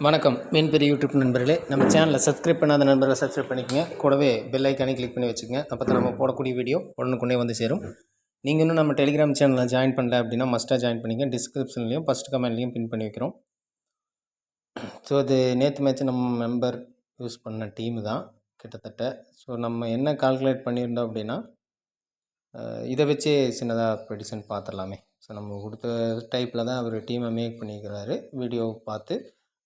வணக்கம். மீன்பெரிய யூடியூப் நண்பர்களே, நம்ம சேனலில் சப்ஸ்கிரைப் பண்ணாத நண்பர்களை சப்ஸ்கிரைப் பண்ணிக்கங்க. கூடவே பெல் ஐக்கானே கிளிக் பண்ணி வச்சுக்கோங்க. அப்போ தான் நம்ம போடக்கூடிய வீடியோ உடனுக்குடனே வந்து சேரும். நீங்கள் இன்னும் நம்ம டெலிகிராம் சேனலில் ஜாயின் பண்ணல அப்படின்னா மஸ்ட்டாக ஜாயின் பண்ணிங்க. டிஸ்கிரிப்ஷன்லையும் ஃபஸ்ட் கமெண்ட்லையும் பின் பண்ணி வைக்கிறோம். ஸோ அது நேற்று மேட்ச் நம்ம மெம்பர் யூஸ் பண்ண டீமு தான் கிட்டத்தட்ட. ஸோ நம்ம என்ன கால்குலேட் பண்ணியிருந்தோம் அப்படின்னா இதை வச்சே சின்னதாக ப்ரெடிஷன் பார்த்துடலாமே. ஸோ நம்ம கொடுத்த டைப்பில் தான் அவர் டீமை மேக் பண்ணியிருக்கிறாரு. வீடியோவை பார்த்து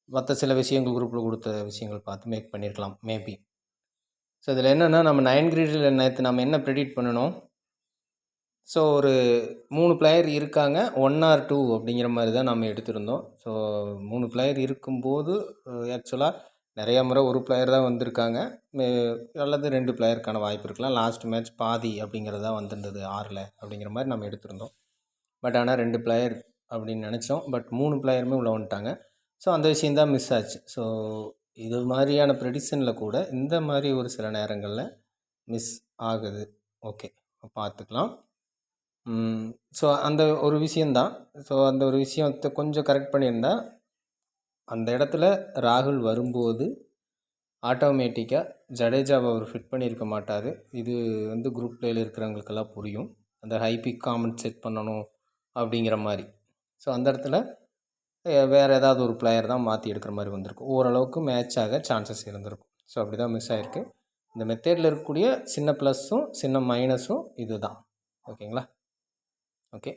மற்ற சில விஷயங்கள் குரூப்பில் கொடுத்த விஷயங்கள் பார்த்து மேக் பண்ணியிருக்கலாம் மேபி. ஸோ இதில் என்னென்னா நம்ம 9 கிரீடில் நேற்று நம்ம என்ன ப்ரெடிக்ட் பண்ணணும். ஸோ ஒரு 3 பிளேயர் இருக்காங்க, 1 or 2 அப்படிங்கிற மாதிரி தான் நம்ம எடுத்திருந்தோம். ஸோ 3 பிளேயர் இருக்கும்போது ஆக்சுவலாக நிறையா முறை ஒரு பிளேயர் தான் வந்திருக்காங்க, அல்லது 2 பிளேயருக்கான வாய்ப்பு இருக்கலாம். லாஸ்ட் மேட்ச் பாதி அப்படிங்கிறதா வந்திருந்தது 6ல் அப்படிங்கிற மாதிரி நம்ம எடுத்திருந்தோம். பட் ஆனால் 2 பிளேயர் அப்படின்னு நினச்சோம். பட் 3 பிளேயருமே உள்ளே வந்துட்டாங்க. ஸோ அந்த விஷயந்தான் மிஸ் ஆச்சு. ஸோ இது மாதிரியான ப்ரெடிஷனில் கூட இந்த மாதிரி ஒரு சில நேரங்களில் மிஸ் ஆகுது. ஓகே, பார்த்துக்கலாம். ஸோ அந்த ஒரு விஷயந்தான். ஸோ அந்த ஒரு விஷயத்தை கொஞ்சம் கரெக்ட் பண்ணியிருந்தால் அந்த இடத்துல ராகுல் வரும்போது ஆட்டோமேட்டிக்காக ஜடேஜாவை அவர் ஃபிட் பண்ணியிருக்க மாட்டார். இது வந்து குரூப் பிளேயில் இருக்கிறவங்களுக்கெல்லாம் புரியும். அந்த ஹைபிக் காமெண்ட் செட் பண்ணணும் அப்படிங்கிற மாதிரி. ஸோ அந்த இடத்துல வேறு ஏதாவது ஒரு பிளேயர் தான் மாற்றி எடுக்கிற மாதிரி வந்திருக்கும். ஓரளவுக்கு மேட்ச் ஆக சான்சஸ் இருந்திருக்கும். ஸோ அப்படி தான் மிஸ் ஆகிருக்கு. இந்த மெத்தேடில் இருக்கக்கூடிய சின்ன ப்ளஸ்ஸும் சின்ன மைனஸும் இது தான். ஓகேங்களா? ஓகே,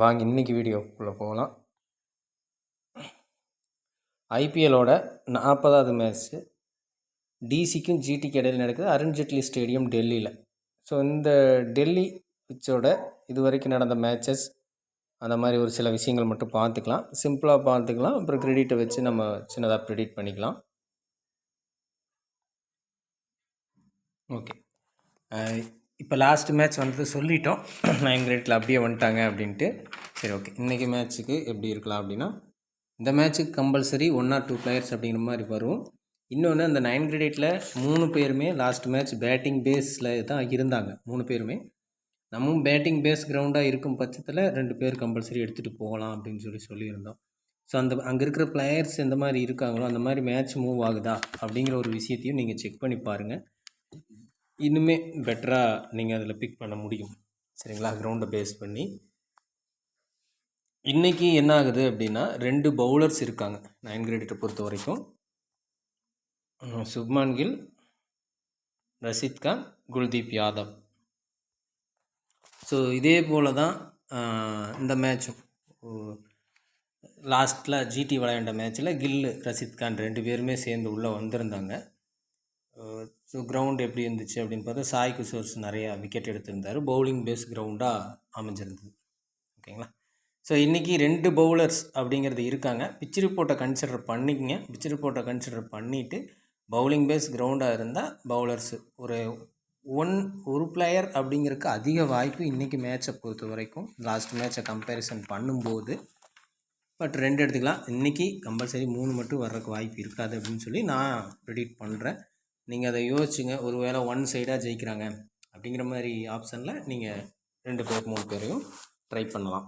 வாங்க இன்றைக்கி வீடியோக்குள்ளே போகலாம். ஐபிஎல்லோட 40வது மேட்ச்சு டிசிக்கும் ஜிடிக்கு இடையில் நடக்குது, அருண்ஜேட்லி ஸ்டேடியம் டெல்லியில். ஸோ இந்த டெல்லி பிச்சோட இது வரைக்கும் நடந்த மேட்சஸ் அந்த மாதிரி ஒரு சில விஷயங்கள் மட்டும் பார்த்துக்கலாம். சிம்பிளாக பார்த்துக்கலாம். அப்புறம் கிரெடிட்டை வச்சு நம்ம சின்னதாக ப்ரெடிக்ட் பண்ணிக்கலாம். ஓகே, இப்போ லாஸ்ட் மேட்ச் வந்து சொல்லிட்டோம் 9 கிரேட்டில் அப்படியே வந்துட்டாங்க அப்படின்ட்டு. சரி, ஓகே, இன்றைக்கி மேட்ச்சுக்கு எப்படி இருக்கலாம் அப்படின்னா, இந்த மேட்ச்சுக்கு கம்பல்சரி 1 or 2 பிளேயர்ஸ் அப்படிங்கிற மாதிரி வரும். இன்னொன்று, அந்த 9 கிரேட்டில் 3 பேருமே லாஸ்ட் மேட்ச் பேட்டிங் பேஸில் தான் இருந்தாங்க. 3 பேருமே நம்ம பேட்டிங் பேஸ் கிரவுண்டாக இருக்கும் பட்சத்தில் 2 பேர் கம்பல்சரி எடுத்துகிட்டு போகலாம் அப்படின்னு சொல்லியிருந்தோம். ஸோ அங்கே இருக்கிற பிளேயர்ஸ் எந்த மாதிரி இருக்காங்களோ அந்த மாதிரி மேட்ச் மூவ் ஆகுதா அப்படிங்கிற ஒரு விஷயத்தையும் நீங்கள் செக் பண்ணி பாருங்கள். இன்னுமே பெட்டராக நீங்கள் அதில் பிக் பண்ண முடியும். சரிங்களா? கிரவுண்டை பேஸ் பண்ணி இன்றைக்கி என்ன ஆகுது அப்படின்னா, 2 பவுலர்ஸ் இருக்காங்க 9 கிரேட்டை பொறுத்த வரைக்கும். சுப்மான் கில், ரஷீத் கான், குல்தீப் யாதவ். ஸோ இதே போல் தான் இந்த மேட்சும் லாஸ்ட்டில் ஜிடி விளையாண்ட மேட்ச்சில் கில்லு, ரஷீத் கான் 2 பேருமே சேர்ந்து உள்ளே வந்திருந்தாங்க. ஸோ கிரவுண்ட் எப்படி இருந்துச்சு அப்படின்னு பார்த்தா, சாய் கிஷோர்ஸ் நிறையா விக்கெட் எடுத்திருந்தார். பவுலிங் பேஸ் கிரவுண்டாக அமைஞ்சிருந்தது. ஓகேங்களா? ஸோ இன்றைக்கி 2 பவுலர்ஸ் அப்படிங்கிறது இருக்காங்க. பிச் ரிப்போர்ட்டை கன்சிடர் பண்ணிக்கங்க. பிச் ரிப்போர்ட்டை கன்சிடர் பண்ணிவிட்டு பவுலிங் பேஸ் கிரவுண்டாக இருந்தால் பவுலர்ஸு ஒரு பிளேயர் அப்படிங்கிறதுக்கு அதிக வாய்ப்பு இன்றைக்கி மேட்சை பொறுத்த வரைக்கும் லாஸ்ட் மேட்சை கம்பேரிசன் பண்ணும்போது. பட் 2 எடுத்துக்கலாம். இன்றைக்கி கம்பல்சரி 3 மட்டும் வர்றதுக்கு வாய்ப்பு இருக்காது அப்படின்னு சொல்லி நான் ப்ரெடிக்ட் பண்ணுறேன். நீங்கள் அதை யோசிச்சுங்க. ஒரு வேளை ஒன் சைடாக ஜெயிக்கிறாங்க அப்படிங்கிற மாதிரி ஆப்ஷனில் நீங்கள் 2 பேர் 3 பேரையும் ட்ரை பண்ணலாம்.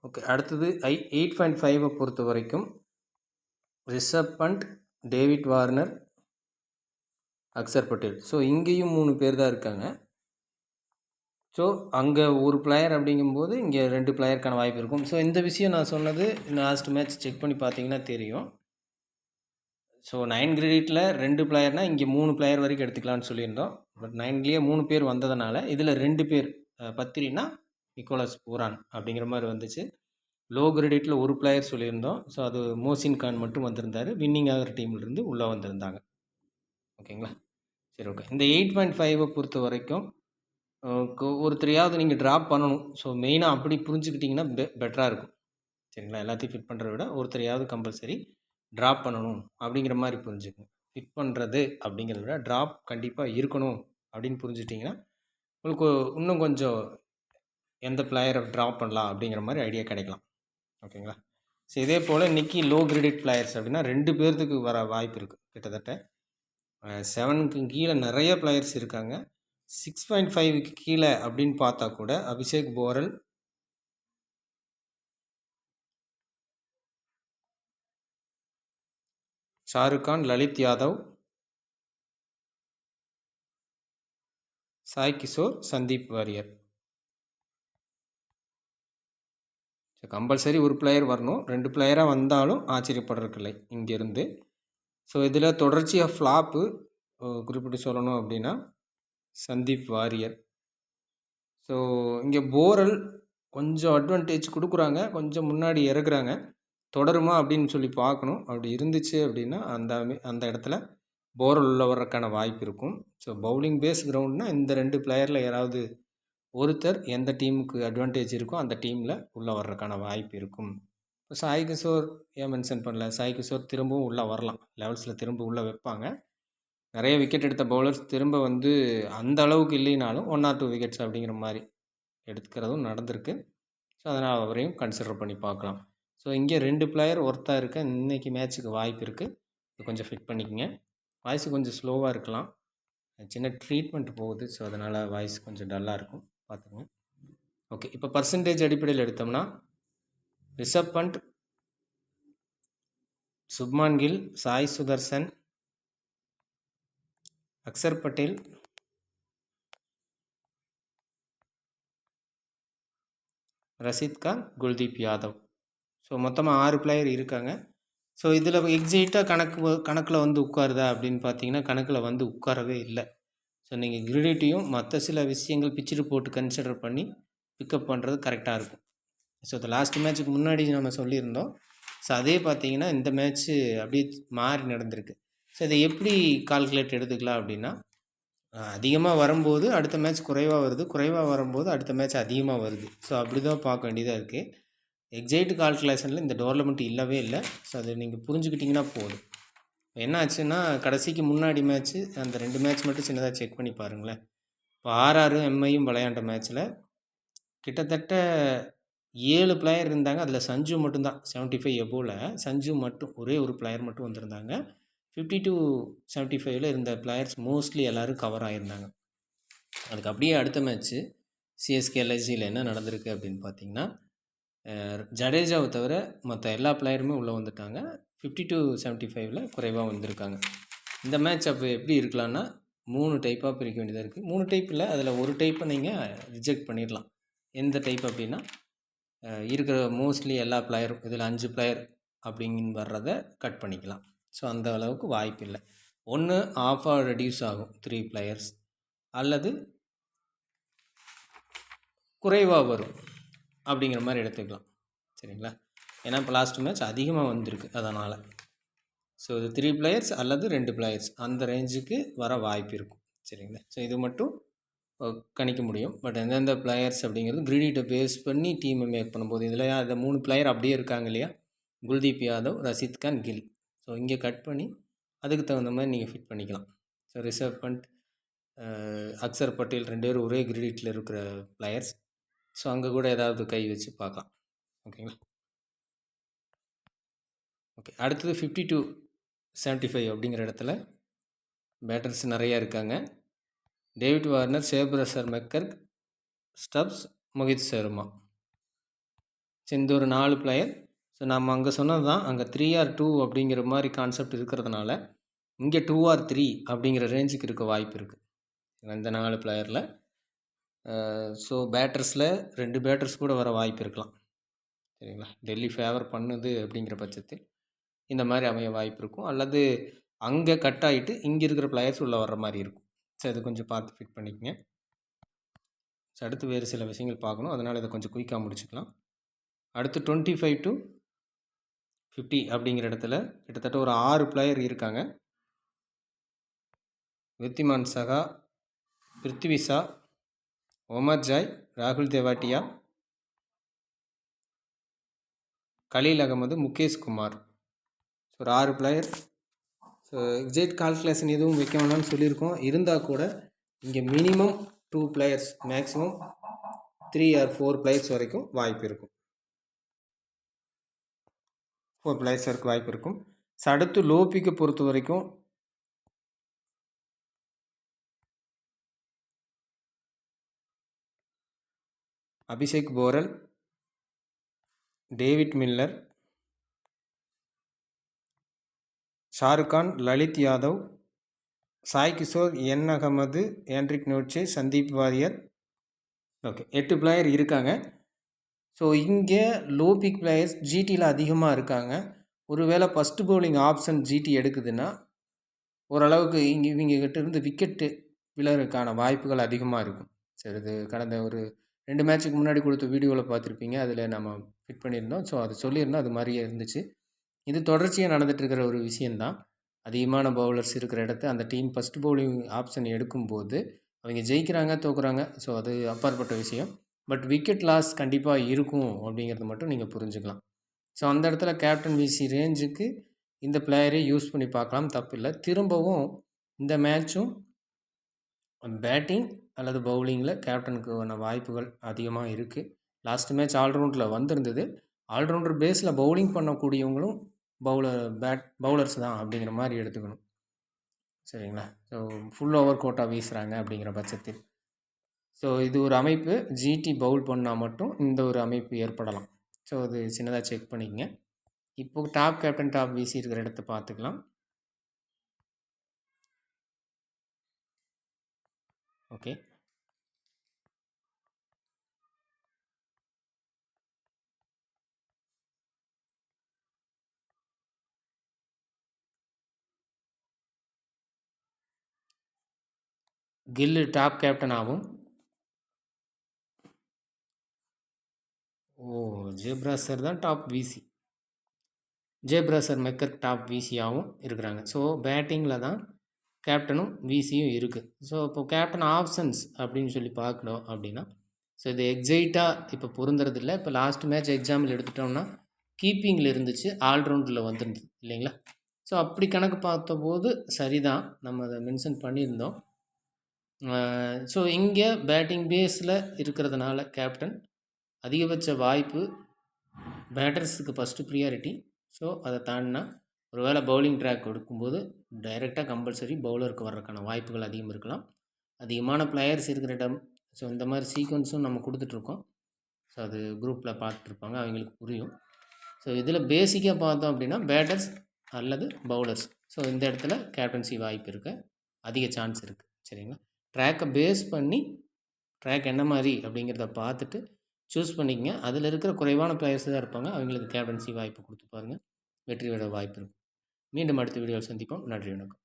ஓகே, அடுத்தது 8.5 பொறுத்த வரைக்கும் Rishabh Pant, David Warner, Axar Patel. So இங்கேயும் 3 பேர் தான் இருக்காங்க. ஸோ அங்கே ஒரு பிளேயர் அப்படிங்கும்போது இங்கே 2 பிளேயருக்கான வாய்ப்பு இருக்கும். ஸோ இந்த விஷயம் நான் சொன்னது லாஸ்ட் மேட்ச் செக் பண்ணி பார்த்தீங்கன்னா தெரியும். ஸோ 9 கிரெடிட்டில் 2 பிளேயர்னால் இங்கே 3 பிளேயர் வரைக்கும் எடுத்துக்கலான்னு சொல்லியிருந்தோம். பட் 9லேயே 3 பேர் வந்ததுனால இதில் 2 பேர் பத்திரினா நிக்கோலஸ் பூரான் அப்படிங்கிற மாதிரி வந்துச்சு. லோ கிரெடிட்டில் ஒரு பிளேயர் சொல்லியிருந்தோம். ஸோ அது மோசின் கான் மட்டும் வந்திருந்தார். வின்னிங் ஆகிற டீம்லேருந்து உள்ளே வந்திருந்தாங்க. ஓகேங்களா? சரி, ஓகே. இந்த 8.5 பொறுத்த வரைக்கும் ஒருத்தரையாவது நீங்கள் ட்ராப் பண்ணணும். ஸோ மெயினாக அப்படி புரிஞ்சுக்கிட்டிங்கன்னா பெட்டராக இருக்கும். சரிங்களா? எல்லாத்தையும் ஃபிட் பண்ணுறத விட ஒருத்தரையாவது கம்பல்சரி ட்ராப் பண்ணணும் அப்படிங்கிற மாதிரி புரிஞ்சுக்கணும். ஃபிட் பண்ணுறது அப்படிங்கிறத விட ட்ராப் கண்டிப்பாக இருக்கணும் அப்படின்னு புரிஞ்சுட்டிங்கன்னா உங்களுக்கு இன்னும் கொஞ்சம் எந்த பிளேயரை ட்ராப் பண்ணலாம் அப்படிங்கிற மாதிரி ஐடியா கிடைக்கலாம். ஓகேங்களா? ஸோ இதே போல் இன்றைக்கி லோ கிரெடிட் பிளேயர்ஸ் அப்படின்னா 2 பேர்த்துக்கு வர வாய்ப்பு இருக்குது. கிட்டத்தட்ட 7க்கு கீழே நிறைய பிளேயர்ஸ் இருக்காங்க. 6.5க்கு கீழே அப்படின்னு பார்த்தா கூட அபிஷேக் போரல், ஷாருக் கான், லலித் யாதவ், சாய் கிஷோர், சந்தீப் வாரியர். கம்பல்சரி ஒரு பிளேயர் வரணும். 2 பிளேயராக வந்தாலும் ஆச்சரியப்படுறதுக்கில்லை இங்கேருந்து. ஸோ இதில் தொடர்ச்சியாக ஃப்ளாப்பு குறிப்பிட்டு சொல்லணும் அப்படின்னா சந்தீப் வாரியர். ஸோ இங்கே போரல் கொஞ்சம் அட்வான்டேஜ் கொடுக்குறாங்க, கொஞ்சம் முன்னாடி இறக்குறாங்க. தொடருமா அப்படின்னு சொல்லி பார்க்கணும். அப்படி இருந்துச்சு அப்படின்னா அந்த இடத்துல போரல் உள்ள வர்றதுக்கான வாய்ப்பு இருக்கும். ஸோ பவுலிங் பேஸ் கிரவுண்ட்னால் இந்த 2 பிளேயரில் யாராவது ஒருத்தர் எந்த டீமுக்கு அட்வான்டேஜ் இருக்கோ அந்த டீமில் உள்ளே வர்றதுக்கான வாய்ப்பு இருக்கும். இப்போ சாய் கிஷோர் ஏன் மென்ஷன் பண்ணல, சாய் கிஷோர் திரும்பவும் உள்ளே வரலாம், லெவல்ஸில் திரும்ப உள்ளே வைப்பாங்க. நிறைய விக்கெட் எடுத்த பவுலர்ஸ் திரும்ப அந்த அளவுக்கு இல்லைனாலும் 1 or 2 விக்கெட்ஸ் அப்படிங்கிற மாதிரி எடுத்துக்கிறதும் நடந்திருக்கு. ஸோ அதனால் அவரையும் கன்சிடர் பண்ணி பார்க்கலாம். ஸோ இங்கே 2 பிளேயர் ஒர்த்தாக இருக்க இன்றைக்கி மேட்ச்சுக்கு வாய்ப்பு இருக்குது. இது கொஞ்சம் ஃபிட் பண்ணிக்கங்க. வாய்ஸ் கொஞ்சம் ஸ்லோவாக இருக்கலாம், சின்ன ட்ரீட்மெண்ட் போகுது. ஸோ அதனால் வாய்ஸ் கொஞ்சம் டல்லாக இருக்கும், பார்த்துங்க. ஓகே, இப்போ பர்சன்டேஜ் அடிப்படையில் எடுத்தோம்னா ரிஷப் பண்ட், சுப்மான் கில், சாய் சுதர்சன், அக்சர் பட்டேல், ரஷீத் கான், குல்தீப் யாதவ். ஸோ மொத்தமாக 6 பிளேயர் இருக்காங்க. ஸோ இதில் எக்ஸைட்டாக கணக்கில் உட்காருதா அப்படின்னு பார்த்தீங்கன்னா கணக்கில் உட்காரவே இல்லை. ஸோ நீங்கள் கிரிடிட்டையும் மற்ற சில விஷயங்கள் பிச்சுட்டு போட்டு கன்சிடர் பண்ணி பிக்கப் பண்ணுறது கரெக்டாக இருக்கும். ஸோ இந்த லாஸ்ட் மேட்ச்சுக்கு முன்னாடி நம்ம சொல்லியிருந்தோம். ஸோ அதே பார்த்தீங்கன்னா இந்த மேட்ச்சு அப்படியே மாறி நடந்திருக்கு. ஸோ இதை எப்படி கால்குலேட் எடுத்துக்கலாம் அப்படின்னா, அதிகமாக வரும்போது அடுத்த மேட்ச் குறைவாக வருது, குறைவாக வரும்போது அடுத்த மேட்ச் அதிகமாக வருது. ஸோ அப்படி தான் பார்க்க வேண்டியதாக இருக்குது. எக்ஸைட் கால்குலேஷனில் இந்த டோர்னமெண்ட் இல்லவே இல்லை. ஸோ அதை நீங்கள் புரிஞ்சுக்கிட்டிங்கன்னா போதும். என்ன ஆச்சுன்னா கடைசிக்கு முன்னாடி மேட்ச்சு அந்த 2 மேட்ச் மட்டும் சின்னதாக செக் பண்ணி பாருங்களேன். இப்போ ஆர்ஆரும் எம்ஐயும் விளையாண்ட மேட்ச்சில் கிட்டத்தட்ட 7 பிளேயர் இருந்தாங்க. அதில் சஞ்சு மட்டும்தான் 75 எபோவில். சஞ்சு மட்டும் ஒரே ஒரு பிளேயர் மட்டும் வந்திருந்தாங்க. 50 to 75 இருந்த பிளேயர்ஸ் மோஸ்ட்லி எல்லோரும் கவர் ஆகியிருந்தாங்க. அதுக்கு அப்படியே அடுத்த மேட்ச்சு சிஎஸ்கே எல்ஐசியில் என்ன நடந்திருக்கு அப்படின்னு பார்த்தீங்கன்னா, ஜடேஜாவை தவிர மற்ற எல்லா பிளேயருமே உள்ளே வந்துட்டாங்க. 50 to 75 குறைவாக வந்திருக்காங்க. இந்த மேட்ச் அப்போ எப்படி இருக்கலாம்னா 3 டைப்பாக பிரிக்க வேண்டியதாக இருக்குது. 3 டைப் இல்லை, அதில் ஒரு டைப்பை நீங்கள் ரிஜெக்ட் பண்ணிடலாம். எந்த டைப் அப்படின்னா, இருக்கிற மோஸ்ட்லி எல்லா பிளேயரும் இதில் 5 பிளேயர் அப்படிங்கின்னு வர்றதை கட் பண்ணிக்கலாம். ஸோ அந்த அளவுக்கு வாய்ப்பு இல்லை. ஒன்று ஆஃபாக ரெடியூஸ் ஆகும் 3 பிளேயர்ஸ், அல்லது குறைவாக வரும் அப்படிங்கிற மாதிரி எடுத்துக்கலாம். சரிங்களா? ஏன்னா இப்போ லாஸ்ட் மேட்ச் அதிகமாக வந்திருக்கு அதனால். ஸோ இது 3 பிளேயர்ஸ் அல்லது 2 பிளேயர்ஸ் அந்த ரேஞ்சுக்கு வர வாய்ப்பு இருக்கும். சரிங்களா? ஸோ இது மட்டும் கணிக்க முடியும். பட் எந்தெந்த பிளேயர்ஸ் அப்படிங்கிறது கிரிடிட்டை பேஸ் பண்ணி டீமை மேக் பண்ணும்போது இதில் அந்த 3 பிளேயர் அப்படியே இருக்காங்க இல்லையா, குல்தீப் யாதவ், ரஷீத் கான், கில். ஸோ இங்கே கட் பண்ணி அதுக்கு தகுந்த மாதிரி நீங்கள் ஃபிட் பண்ணிக்கலாம். ஸோ ரிஷப் பண்ட், அக்சர் பட்டேல் 2 பேரும் ஒரே கிரிடிட்டில் இருக்கிற பிளேயர்ஸ். ஸோ அங்கே கூட ஏதாவது கை வச்சு பார்க்கலாம். ஓகேங்களா? ஓகே, அடுத்தது 50 to 75 அப்படிங்கிற இடத்துல பேட்டர்ஸ் நிறையா இருக்காங்க. David Warner, Jake Fraser McGurk, Stubbs, Mohit Sharma. So இந்த ஒரு 4 பிளேயர். ஸோ நம்ம அங்கே சொன்னது தான், அங்கே 3 or 2 அப்படிங்கிற மாதிரி கான்செப்ட் இருக்கிறதுனால இங்கே 2 or 3 அப்படிங்கிற ரேஞ்சுக்கு இருக்க வாய்ப்பு இருக்குது இந்த 4 பிளேயரில். ஸோ பேட்டர்ஸில் 2 பேட்டர்ஸ் கூட வர வாய்ப்பு இருக்கலாம். சரிங்களா? டெல்லி ஃபேவர் பண்ணுது அப்படிங்கிற பட்சத்தில் இந்த மாதிரி அமைய வாய்ப்பு இருக்கும், அல்லது அங்கே கட் ஆகிட்டு இங்கே இருக்கிற பிளேயர்ஸ் உள்ளே வர்ற மாதிரி இருக்கும். ஸோ இது கொஞ்சம் பார்த்து ஃபிட் பண்ணிக்கங்க. ஸோ அடுத்து வேறு சில விஷயங்கள் பார்க்கணும், அதனால் இதை கொஞ்சம் குயிக்காக முடிச்சுக்கலாம். அடுத்து 25 to 50 அப்படிங்கிற இடத்துல கிட்டத்தட்ட ஒரு 6 பிளேயர் இருக்காங்க. வித்திமான் சகா, பிருத்திவி ஷா, ஒமர் ஜாய், ராகுல் தெவாட்டியா, கலீல் அகமது, முகேஷ் குமார். ஸோ ஒரு 6 பிளேயர். ஸோ எக்ஸைட் கால்குலேஷன் எதுவும் வைக்க வேணாம்னு சொல்லியிருக்கோம். இருந்தால் கூட இங்கே minimum 2 players, maximum 3 or 4 players வரைக்கும் வாய்ப்பு இருக்கும். 4 பிளேயர்ஸ் வரைக்கும் வாய்ப்பு இருக்கும். ஸோ அடுத்து லோ பிக்கை பொறுத்த வரைக்கும் Abhishek Porel, David Miller, Shahrukh Khan, Lalit Yadav, Sai Kishore, N Ahmad, Anrich Nortje, Sandeep Warrier. Okay, 8 player இருக்காங்க. ஸோ இங்கே லோ பிக் பிளேயர்ஸ் ஜிடியில் அதிகமாக இருக்காங்க. ஒருவேளை ஃபஸ்ட்டு பவுலிங் ஆப்ஷன் ஜிடி எடுக்குதுன்னா ஓரளவுக்கு இவங்க கிட்ட இருந்து விக்கெட்டு விழறதுக்கான வாய்ப்புகள் அதிகமாக இருக்கும். சரி, இது கடந்த ஒரு 2 மேட்ச்சுக்கு முன்னாடி கொடுத்த வீடியோவில் பார்த்துருப்பீங்க. அதில் நம்ம ஃபிட் பண்ணியிருந்தோம். ஸோ அது சொல்லியிருந்தோம், அது மாதிரியே இருந்துச்சு. இது தொடர்ச்சியாக நடந்துட்டு இருக்கிற ஒரு விஷயந்தான். அதிகமான பவுலர்ஸ் இருக்கிற இடத்த அந்த டீம் ஃபஸ்ட் பவுலிங் ஆப்ஷன் எடுக்கும்போது அவங்க ஜெயிக்கிறாங்க, தோக்குறாங்க. ஸோ அது அப்பாற்பட்ட விஷயம். பட் விக்கெட் லாஸ் கண்டிப்பாக இருக்கும் அப்படிங்கிறது மட்டும் நீங்கள் புரிஞ்சுக்கலாம். ஸோ அந்த இடத்துல கேப்டன் விசி ரேஞ்சுக்கு இந்த பிளேயரை யூஸ் பண்ணி பார்க்கலாம், தப்பில்லை. திரும்பவும் இந்த மேட்சும் பேட்டிங் அல்லது பவுலிங்கில் கேப்டனுக்கான வாய்ப்புகள் அதிகமாக இருக்குது. லாஸ்ட் மேட்ச் ஆல்ரவுண்டில் வந்திருந்தது. ஆல்ரவுண்டர் பேஸில் பவுலிங் பண்ணக்கூடியவங்களும் பவுலர்ஸ் தான் அப்படிங்கிற மாதிரி எடுத்துக்கணும். சரிங்களா? ஸோ ஃபுல் ஓவர் கோட்டா வீசுகிறாங்க அப்படிங்கிற பட்சத்தில் ஸோ இது ஒரு அமைப்பு. ஜிடி பவுல் பண்ணால் மட்டும் இந்த ஒரு அமைப்பு ஏற்படலாம். ஸோ அது சின்னதாக செக் பண்ணிக்கங்க. இப்போ டாப் கேப்டன், டாப் விசி இருக்கிற இடத்த பார்த்துக்கலாம். ஓகே, கில்லு டாப் கேப்டன் ஆகும். ஜேப்ராசர் தான் டாப் விசி. ஜேப்ராசர் மெக்கர் டாப் விசியாகவும் இருக்கிறாங்க. ஸோ பேட்டிங்கில் தான் கேப்டனும் விசியும் இருக்குது. ஸோ இப்போ கேப்டன் ஆப்ஷன்ஸ் அப்படின்னு சொல்லி பார்க்கணும் அப்படின்னா ஸோ இது எக்ஸைட்டாக இப்போ பொருந்துறதில்ல. இப்போ லாஸ்ட் மேட்ச் எக்ஸாம்பிள் எடுத்துட்டோம்னா கீப்பிங்கில் இருந்துச்சு, ஆல்ரவுண்டில் வந்துருந்துச்சு இல்லைங்களா? ஸோ அப்படி கணக்கு பார்த்தபோது சரிதான், நம்ம அதை மென்ஷன் பண்ணியிருந்தோம். ஸோ இங்கே பேட்டிங் பேஸில் இருக்கிறதுனால கேப்டன் அதிகபட்ச வாய்ப்பு பேட்டர்ஸுக்கு ஃபஸ்ட்டு ப்ரியாரிட்டி. ஸோ அதை தாண்டினா ஒரு வேளை பவுலிங் ட்ராக் கொடுக்கும்போது டைரெக்டாக கம்பல்சரி பவுலருக்கு வர்றதுக்கான வாய்ப்புகள் அதிகம் இருக்கலாம். அதிகமான பிளேயர்ஸ் இருக்கிற இடம். ஸோ இந்த மாதிரி சீக்வன்ஸும் நம்ம கொடுத்துட்ருக்கோம். ஸோ அது குரூப்பில் பார்த்துட்ருப்பாங்க, அவங்களுக்கு புரியும். ஸோ இதில் பேசிக்காக பார்த்தோம் அப்படின்னா பேட்டர்ஸ் அல்லது பவுலர்ஸ். ஸோ இந்த இடத்துல கேப்டன்சி வாய்ப்பு இருக்க அதிக சான்ஸ் இருக்குது. சரிங்களா? ட்ராக்கை பேஸ் பண்ணி ட்ராக் என்ன மாதிரி அப்படிங்கிறத பார்த்துட்டு சூஸ் பண்ணிக்கங்க. அதில் இருக்கிற குறைவான பிளேயர்ஸ் தான் இருப்பாங்க, அவங்களுக்கு கேப்டன்சி வாய்ப்பு கொடுத்து பாருங்கள், வெற்றி பெற வாய்ப்பு இருக்கும். மீண்டும் அடுத்த வீடியோவில் சந்திப்போம். நன்றி, வணக்கம்.